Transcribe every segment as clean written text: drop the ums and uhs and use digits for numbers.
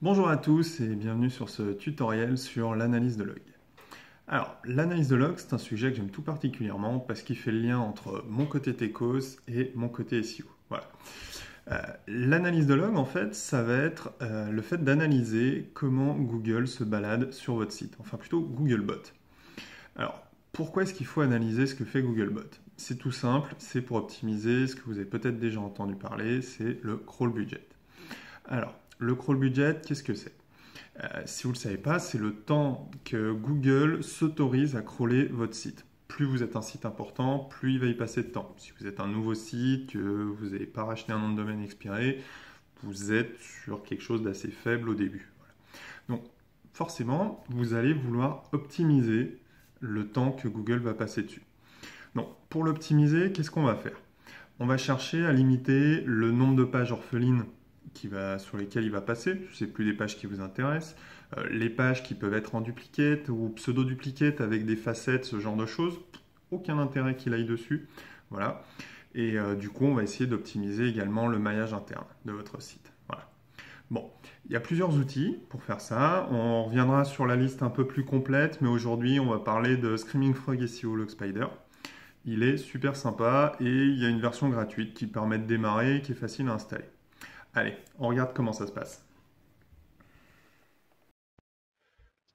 Bonjour à tous et bienvenue sur ce tutoriel sur l'analyse de log. Alors, l'analyse de log, c'est un sujet que j'aime tout particulièrement parce qu'il fait le lien entre mon côté techos et mon côté SEO. Voilà. L'analyse de log, en fait, ça va être le fait d'analyser comment Google se balade sur votre site, enfin plutôt Googlebot. Alors, pourquoi est-ce qu'il faut analyser ce que fait Googlebot? C'est tout simple, c'est pour optimiser ce que vous avez peut-être déjà entendu parler, c'est le crawl budget. Alors, le crawl budget, qu'est-ce que c'est? Si vous ne le savez pas, c'est le temps que Google s'autorise à crawler votre site. Plus vous êtes un site important, plus il va y passer de temps. Si vous êtes un nouveau site, que vous n'avez pas racheté un nom de domaine expiré, vous êtes sur quelque chose d'assez faible au début. Voilà. Donc, forcément, vous allez vouloir optimiser le temps que Google va passer dessus. Donc, pour l'optimiser, qu'est-ce qu'on va faire? On va chercher à limiter le nombre de pages orphelines sur lesquelles il va passer. Ce n'est plus des pages qui vous intéressent. Les pages qui peuvent être en duplicate ou pseudo-duplicate avec des facettes, ce genre de choses, aucun intérêt qu'il aille dessus. Voilà. Et du coup, on va essayer d'optimiser également le maillage interne de votre site. Voilà. Bon, il y a plusieurs outils pour faire ça. On reviendra sur la liste un peu plus complète, mais aujourd'hui, on va parler de Screaming Frog SEO Log Spider. Il est super sympa et il y a une version gratuite qui permet de démarrer et qui est facile à installer. Allez, on regarde comment ça se passe.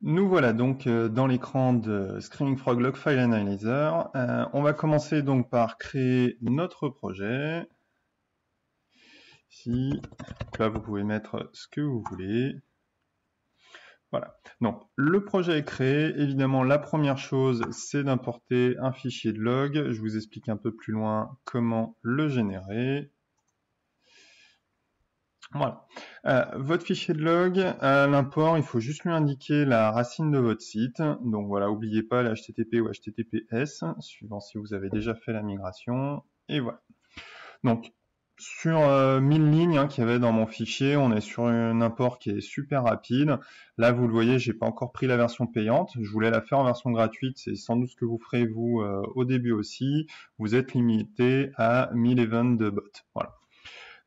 Nous voilà donc dans l'écran de Screaming Frog Log File Analyzer. On va commencer donc par créer notre projet. Ici, là vous pouvez mettre ce que vous voulez. Voilà. Donc le projet est créé. Évidemment, la première chose, c'est d'importer un fichier de log. Je vous explique un peu plus loin comment le générer. Voilà. Votre fichier de log, à l'import, il faut juste lui indiquer la racine de votre site. Donc voilà, n'oubliez pas le HTTP ou HTTPS, suivant si vous avez déjà fait la migration. Et voilà. Donc, sur 1000 lignes qu'il y avait dans mon fichier, on est sur un import qui est super rapide. Là, vous le voyez, j'ai pas encore pris la version payante. Je voulais la faire en version gratuite. C'est sans doute ce que vous ferez vous au début aussi. Vous êtes limité à 1000 events de bot. Voilà.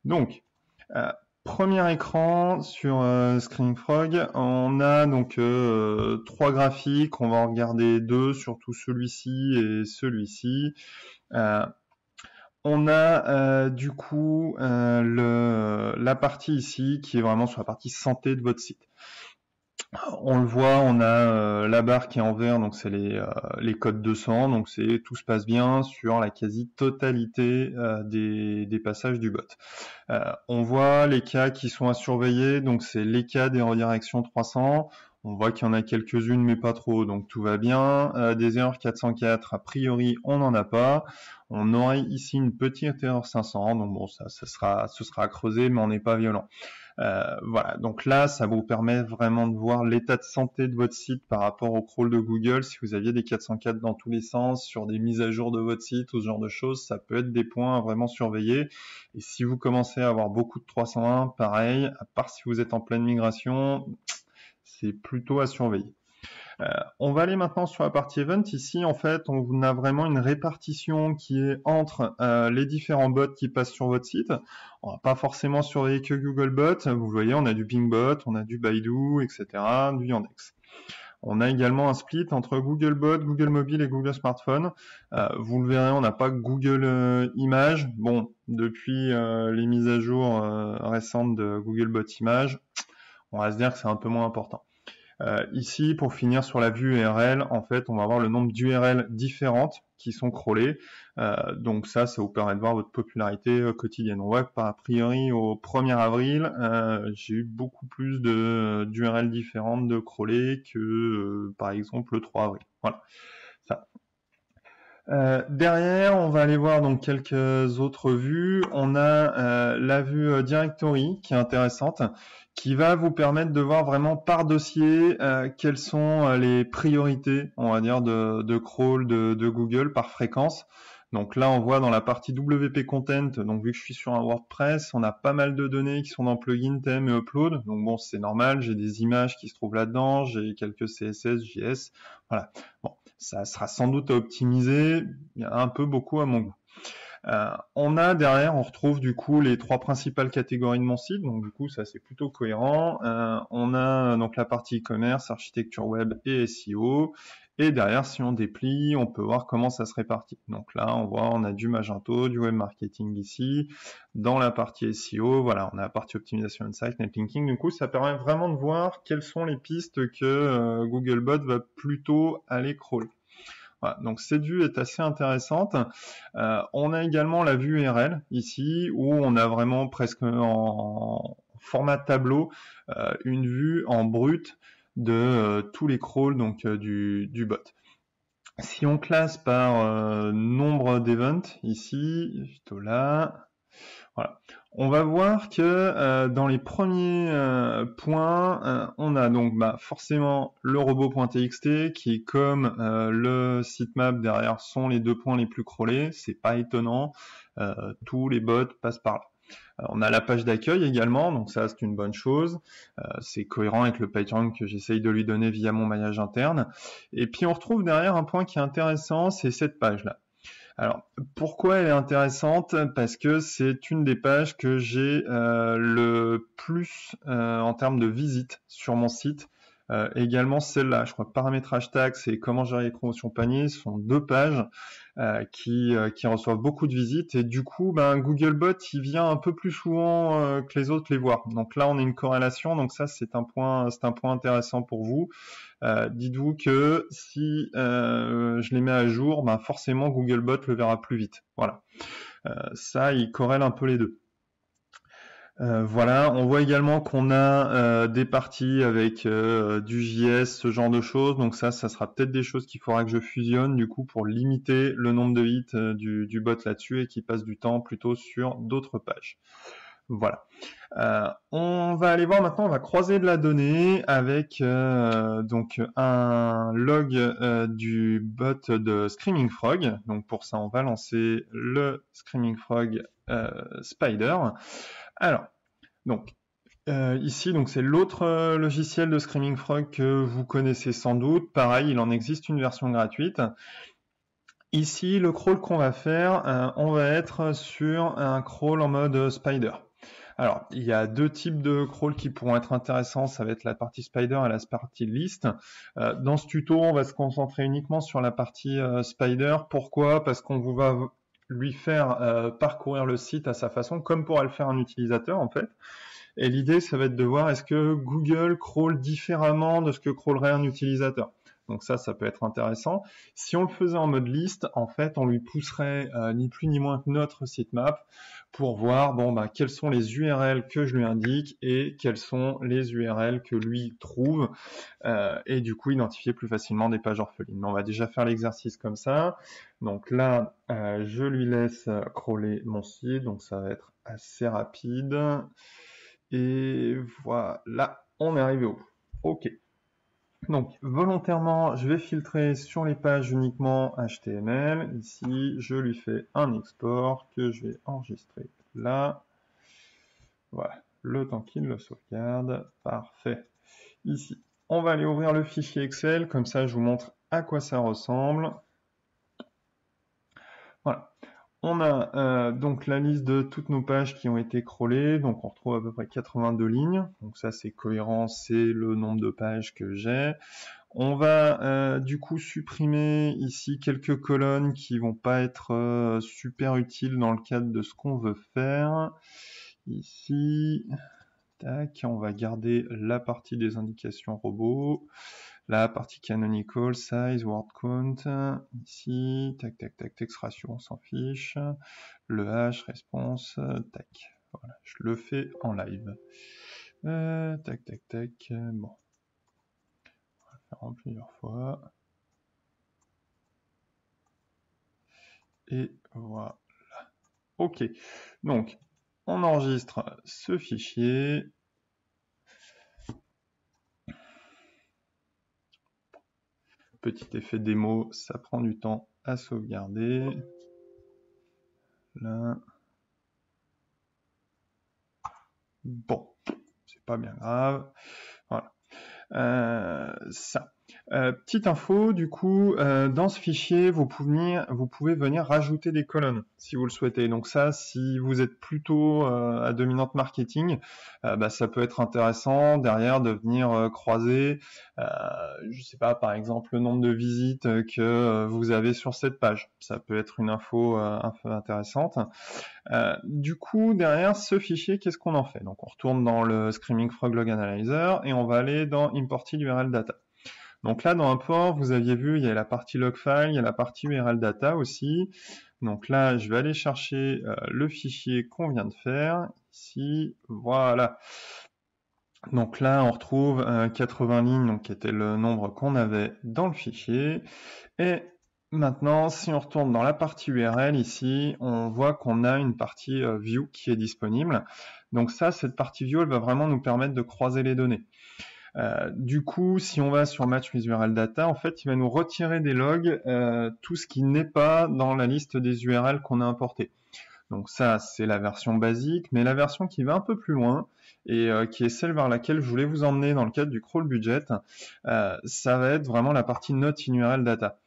Donc, premier écran sur Screaming Frog, on a donc trois graphiques, on va en regarder deux, surtout celui-ci et celui-ci. On a du coup la partie ici qui est vraiment sur la partie santé de votre site. On le voit, on a la barre qui est en vert, donc c'est les codes 200, donc c'est tout se passe bien sur la quasi-totalité des passages du bot. On voit les cas qui sont à surveiller, donc c'est les cas des redirections 300. On voit qu'il y en a quelques-unes, mais pas trop, donc tout va bien. Des erreurs 404, a priori, on n'en a pas. On aurait ici une petite erreur 500, donc bon, ce sera à creuser, mais on n'est pas violent. Voilà, donc là, ça vous permet vraiment de voir l'état de santé de votre site par rapport au crawl de Google. Si vous aviez des 404 dans tous les sens, sur des mises à jour de votre site ou ce genre de choses, ça peut être des points à vraiment surveiller. Et si vous commencez à avoir beaucoup de 301, pareil, à part si vous êtes en pleine migration, c'est plutôt à surveiller. On va aller maintenant sur la partie event. Ici, en fait, on a vraiment une répartition qui est entre les différents bots qui passent sur votre site. On va pas forcément surveiller que Googlebot. Vous voyez, on a du Pingbot, on a du Baidu, etc., du Yandex. On a également un split entre Googlebot, Google Mobile et Google Smartphone. Vous le verrez, on n'a pas Google Images. Bon, depuis les mises à jour récentes de Googlebot Images, on va se dire que c'est un peu moins important. Ici, pour finir sur la vue URL, en fait, on va avoir le nombre d'URL différentes qui sont crawlées. Donc ça vous permet de voir votre popularité quotidienne. On voit que a priori au 1er avril, j'ai eu beaucoup plus d'URL différentes de crawlées que par exemple le 3 avril. Voilà. Ça. Derrière, on va aller voir donc quelques autres vues. On a la vue Directory qui est intéressante, qui va vous permettre de voir vraiment par dossier quelles sont les priorités, on va dire, de crawl de Google par fréquence. Donc là, on voit dans la partie WP Content, donc vu que je suis sur un WordPress, on a pas mal de données qui sont dans plugin, thème et upload. Donc bon, c'est normal, j'ai des images qui se trouvent là-dedans, j'ai quelques CSS, JS, voilà. Bon, ça sera sans doute à optimiser, il y a un peu beaucoup à mon goût. On a derrière, on retrouve du coup les trois principales catégories de mon site, donc du coup ça c'est plutôt cohérent. On a donc la partie e-commerce, architecture web et SEO. Et derrière, si on déplie, on peut voir comment ça se répartit. Donc là, on voit, on a du Magento, du web marketing ici. Dans la partie SEO, voilà, on a la partie optimisation on-site, netlinking. Du coup, ça permet vraiment de voir quelles sont les pistes que Googlebot va plutôt aller crawler. Voilà, donc cette vue est assez intéressante. On a également la vue URL ici, où on a vraiment presque en format tableau une vue en brut de tous les crawls donc du bot. Si on classe par nombre d'events ici, plutôt là, voilà. On va voir que dans les premiers points, on a donc forcément le robot.txt qui est comme le sitemap derrière sont les deux points les plus crawlés. C'est pas étonnant, tous les bots passent par là. On a la page d'accueil également, donc ça c'est une bonne chose. C'est cohérent avec le PageRank que j'essaye de lui donner via mon maillage interne. Et puis on retrouve derrière un point qui est intéressant, c'est cette page-là. Alors, pourquoi elle est intéressante? Parce que c'est une des pages que j'ai le plus en termes de visites sur mon site. Également celle-là, je crois paramétrage taxe et comment gérer les promotions panier sont deux pages qui reçoivent beaucoup de visites et du coup Googlebot il vient un peu plus souvent que les autres les voir. Donc là on a une corrélation, donc ça c'est un point intéressant pour vous. Dites-vous que si je les mets à jour, forcément Googlebot le verra plus vite. Voilà. Ça, il corrèle un peu les deux. Voilà, on voit également qu'on a des parties avec du JS, ce genre de choses. Donc ça sera peut-être des choses qu'il faudra que je fusionne du coup pour limiter le nombre de hits du bot là-dessus et qu'il passe du temps plutôt sur d'autres pages. Voilà. On va aller voir maintenant, on va croiser de la donnée avec donc un log du bot de Screaming Frog. Donc pour ça, on va lancer le Screaming Frog Spider. Alors, donc ici, donc c'est l'autre logiciel de Screaming Frog que vous connaissez sans doute. Pareil, il en existe une version gratuite. Ici, le crawl qu'on va faire, on va être sur un crawl en mode Spider. Alors, il y a deux types de crawls qui pourront être intéressants, ça va être la partie Spider et la partie List. Dans ce tuto, on va se concentrer uniquement sur la partie Spider. Pourquoi? Parce qu'on va lui faire parcourir le site à sa façon, comme pourra le faire un utilisateur en fait. Et l'idée, ça va être de voir est-ce que Google crawl différemment de ce que crawlerait un utilisateur. Donc ça peut être intéressant. Si on le faisait en mode liste, en fait, on lui pousserait ni plus ni moins que notre sitemap pour voir quelles sont les URL que je lui indique et quelles sont les URL que lui trouve et du coup identifier plus facilement des pages orphelines. Mais on va déjà faire l'exercice comme ça. Donc là, je lui laisse crawler mon site, donc ça va être assez rapide. Et voilà, on est arrivé au bout. Ok. Donc, volontairement, je vais filtrer sur les pages uniquement HTML. Ici, je lui fais un export que je vais enregistrer là. Voilà, le temps qu'il le sauvegarde. Parfait. Ici, on va aller ouvrir le fichier Excel. Comme ça, je vous montre à quoi ça ressemble. Voilà. On a donc la liste de toutes nos pages qui ont été crawlées, donc on retrouve à peu près 82 lignes, donc ça c'est cohérent, c'est le nombre de pages que j'ai. On va du coup supprimer ici quelques colonnes qui vont pas être super utiles dans le cadre de ce qu'on veut faire. Ici, tac, on va garder la partie des indications robots. La partie canonical, size, word count, ici, tac, tac, tac, text ratio, on s'en fiche. Le hash, response, tac. Voilà, je le fais en live. Tac, tac, tac, bon. On va le faire en plusieurs fois. Et voilà. Ok, donc, on enregistre ce fichier. Petit effet démo, ça prend du temps à sauvegarder. Là. Bon, c'est pas bien grave. Voilà. Ça. Petite info, du coup, dans ce fichier, vous pouvez venir rajouter des colonnes si vous le souhaitez. Donc ça, si vous êtes plutôt à dominante marketing, ça peut être intéressant derrière de venir croiser, je sais pas, par exemple, le nombre de visites que vous avez sur cette page. Ça peut être une info un peu intéressante. Du coup, derrière ce fichier, qu'est-ce qu'on en fait? Donc on retourne dans le Screaming Frog Log Analyzer et on va aller dans Imported URL Data. Donc là, dans Import, vous aviez vu, il y a la partie log file, il y a la partie URL data aussi. Donc là, je vais aller chercher le fichier qu'on vient de faire. Ici, voilà. Donc là, on retrouve 80 lignes, donc qui était le nombre qu'on avait dans le fichier. Et maintenant, si on retourne dans la partie URL ici, on voit qu'on a une partie view qui est disponible. Donc ça, cette partie view, elle va vraiment nous permettre de croiser les données. Du coup, si on va sur Match with URL Data, en fait, il va nous retirer des logs tout ce qui n'est pas dans la liste des URL qu'on a importées. Donc ça, c'est la version basique, mais la version qui va un peu plus loin et qui est celle vers laquelle je voulais vous emmener dans le cadre du crawl budget, ça va être vraiment la partie Not in URL Data.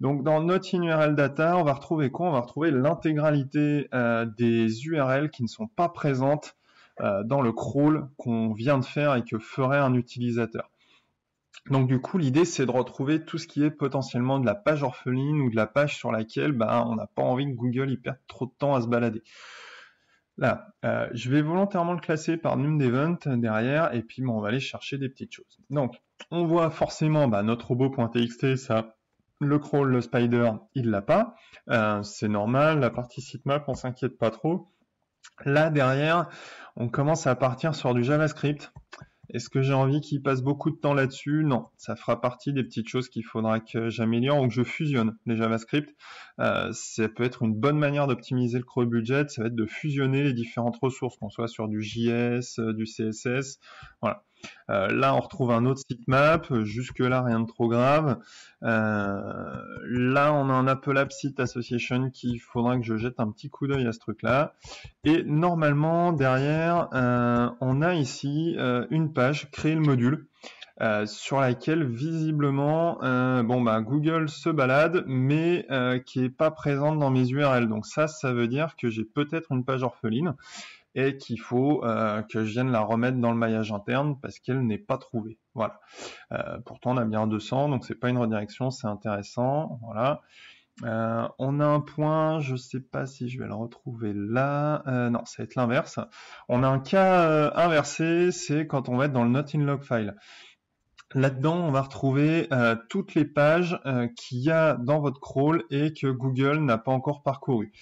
Donc dans Not in URL Data, on va retrouver quoi? On va retrouver l'intégralité des URL qui ne sont pas présentes dans le crawl qu'on vient de faire et que ferait un utilisateur. Donc du coup, l'idée, c'est de retrouver tout ce qui est potentiellement de la page orpheline ou de la page sur laquelle on n'a pas envie que Google y perde trop de temps à se balader. Là, je vais volontairement le classer par num d'event derrière, et puis on va aller chercher des petites choses. Donc, on voit forcément notre robot.txt, ça, le crawl, le spider, il l'a pas. C'est normal, la partie sitemap, on s'inquiète pas trop. Là, derrière, on commence à partir sur du JavaScript. Est-ce que j'ai envie qu'il passe beaucoup de temps là-dessus? Non, ça fera partie des petites choses qu'il faudra que j'améliore ou que je fusionne les JavaScript. Ça peut être une bonne manière d'optimiser le crawl budget, ça va être de fusionner les différentes ressources, qu'on soit sur du JS, du CSS, voilà. Là, on retrouve un autre sitemap, jusque-là, rien de trop grave. Là, on a un Apple App Site Association qu'il faudra que je jette un petit coup d'œil à ce truc-là. Et normalement, derrière, on a ici une page, créer le module, sur laquelle visiblement Google se balade, mais qui est pas présente dans mes URL. Donc ça veut dire que j'ai peut-être une page orpheline et qu'il faut que je vienne la remettre dans le maillage interne parce qu'elle n'est pas trouvée. Voilà. Pourtant, on a bien 200, donc c'est pas une redirection, c'est intéressant. Voilà. On a un point, je sais pas si je vais le retrouver là. Non, ça va être l'inverse. On a un cas inversé, c'est quand on va être dans le not in log file. Là-dedans, on va retrouver toutes les pages qu'il y a dans votre crawl et que Google n'a pas encore parcouru.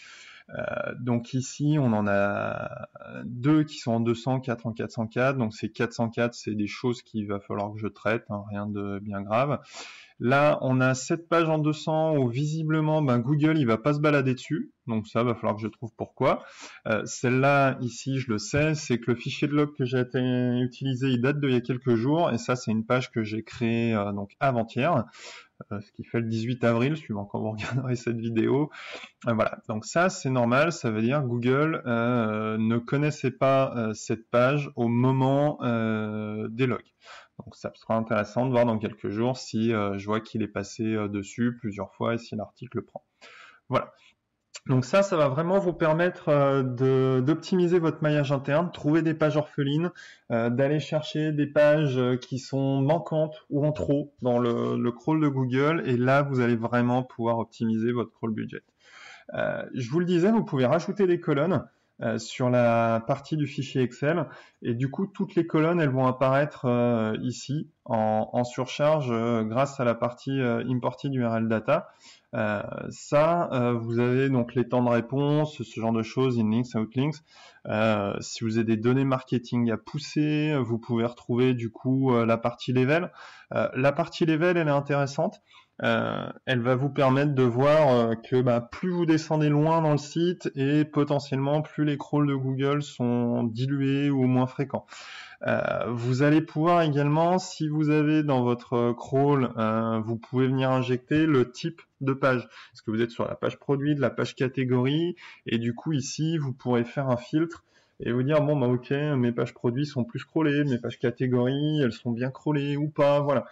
Donc ici, on en a deux qui sont en 200, 4 en 404. Donc ces 404, c'est des choses qu'il va falloir que je traite, hein, rien de bien grave. Là, on a cette page en 200 où visiblement Google il va pas se balader dessus, donc ça va falloir que je trouve pourquoi. Celle-là ici, je le sais, c'est que le fichier de log que j'ai utilisé, il date d'il y a quelques jours, et ça c'est une page que j'ai créée donc avant-hier, ce qui fait le 18 avril, suivant quand vous regarderez cette vidéo. Voilà, donc ça c'est normal, ça veut dire Google ne connaissait pas cette page au moment des logs. Donc ça sera intéressant de voir dans quelques jours si je vois qu'il est passé dessus plusieurs fois et si l'article le prend. Voilà. Donc ça va vraiment vous permettre d'optimiser votre maillage interne, trouver des pages orphelines, d'aller chercher des pages qui sont manquantes ou en trop dans le crawl de Google, et là vous allez vraiment pouvoir optimiser votre crawl budget. Je vous le disais, vous pouvez rajouter des colonnes sur la partie du fichier Excel, et du coup toutes les colonnes elles vont apparaître ici en surcharge grâce à la partie Imported URL Data. Vous avez donc les temps de réponse, ce genre de choses, inlinks, outlinks. Si vous avez des données marketing à pousser, vous pouvez retrouver du coup la partie level. La partie level, elle est intéressante. Elle va vous permettre de voir que plus vous descendez loin dans le site et potentiellement plus les crawls de Google sont dilués ou moins fréquents. Vous allez pouvoir également, si vous avez dans votre crawl, vous pouvez venir injecter le type de page. Est-ce que vous êtes sur la page produit, de la page catégorie, et du coup ici vous pourrez faire un filtre et vous dire, bon, bah, ok, mes pages produits sont plus scrollées, mes pages catégories, elles sont bien crawlées ou pas, voilà.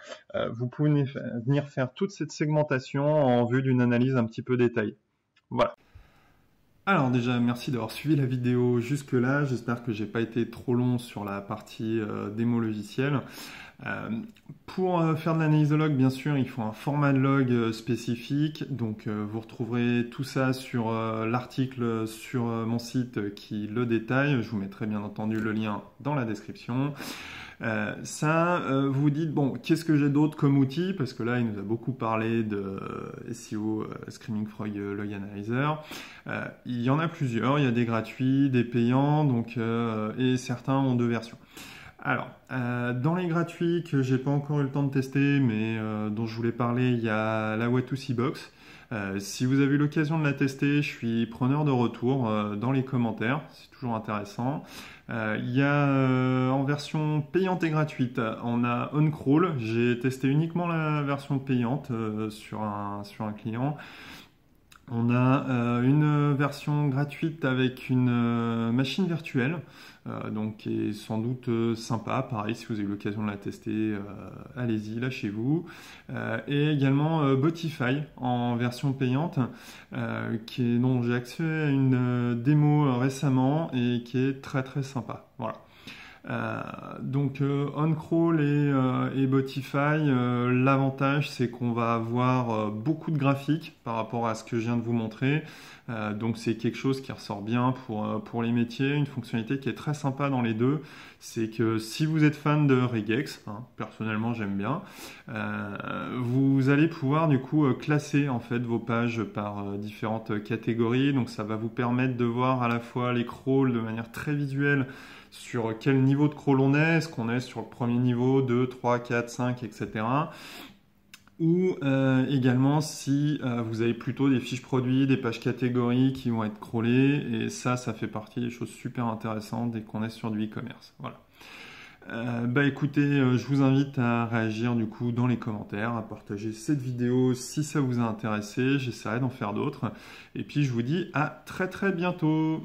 Vous pouvez venir faire toute cette segmentation en vue d'une analyse un petit peu détaillée. Voilà. Alors déjà, merci d'avoir suivi la vidéo jusque-là. J'espère que j'ai pas été trop long sur la partie démo logiciel. Euh, pour faire de l'analyse de log, bien sûr, il faut un format de log spécifique. Donc, vous retrouverez tout ça sur l'article sur mon site qui le détaille. Je vous mettrai bien entendu le lien dans la description. Vous dites, bon, qu'est-ce que j'ai d'autre comme outil? Parce que là, il nous a beaucoup parlé de SEO Screaming Frog Log Analyzer. Il y en a plusieurs, il y a des gratuits, des payants, donc, et certains ont deux versions. Alors, dans les gratuits que j'ai pas encore eu le temps de tester, mais dont je voulais parler, il y a la Watusi Box. Si vous avez eu l'occasion de la tester, je suis preneur de retour dans les commentaires, c'est toujours intéressant. Il y a en version payante et gratuite, on a OnCrawl. J'ai testé uniquement la version payante sur un client. On a une version gratuite avec une machine virtuelle, donc qui est sans doute sympa. Pareil, si vous avez eu l'occasion de la tester, allez-y, lâchez-vous. Et également Botify en version payante, dont j'ai accès à une démo récemment et qui est très très sympa. Voilà. Donc OnCrawl et Botify, l'avantage c'est qu'on va avoir beaucoup de graphiques par rapport à ce que je viens de vous montrer. Donc c'est quelque chose qui ressort bien pour les métiers. Une fonctionnalité qui est très sympa dans les deux, c'est que si vous êtes fan de regex, hein, personnellement j'aime bien, vous allez pouvoir du coup classer en fait vos pages par différentes catégories. Donc ça va vous permettre de voir à la fois les crawls de manière très visuelle, sur quel niveau de crawl on est, est-ce qu'on est sur le premier niveau, 2, 3, 4, 5, etc. Ou également si vous avez plutôt des fiches produits, des pages catégories qui vont être crawlées, et ça fait partie des choses super intéressantes dès qu'on est sur du e-commerce. Voilà. Écoutez, je vous invite à réagir du coup dans les commentaires, à partager cette vidéo si ça vous a intéressé, j'essaierai d'en faire d'autres. Et puis je vous dis à très très bientôt.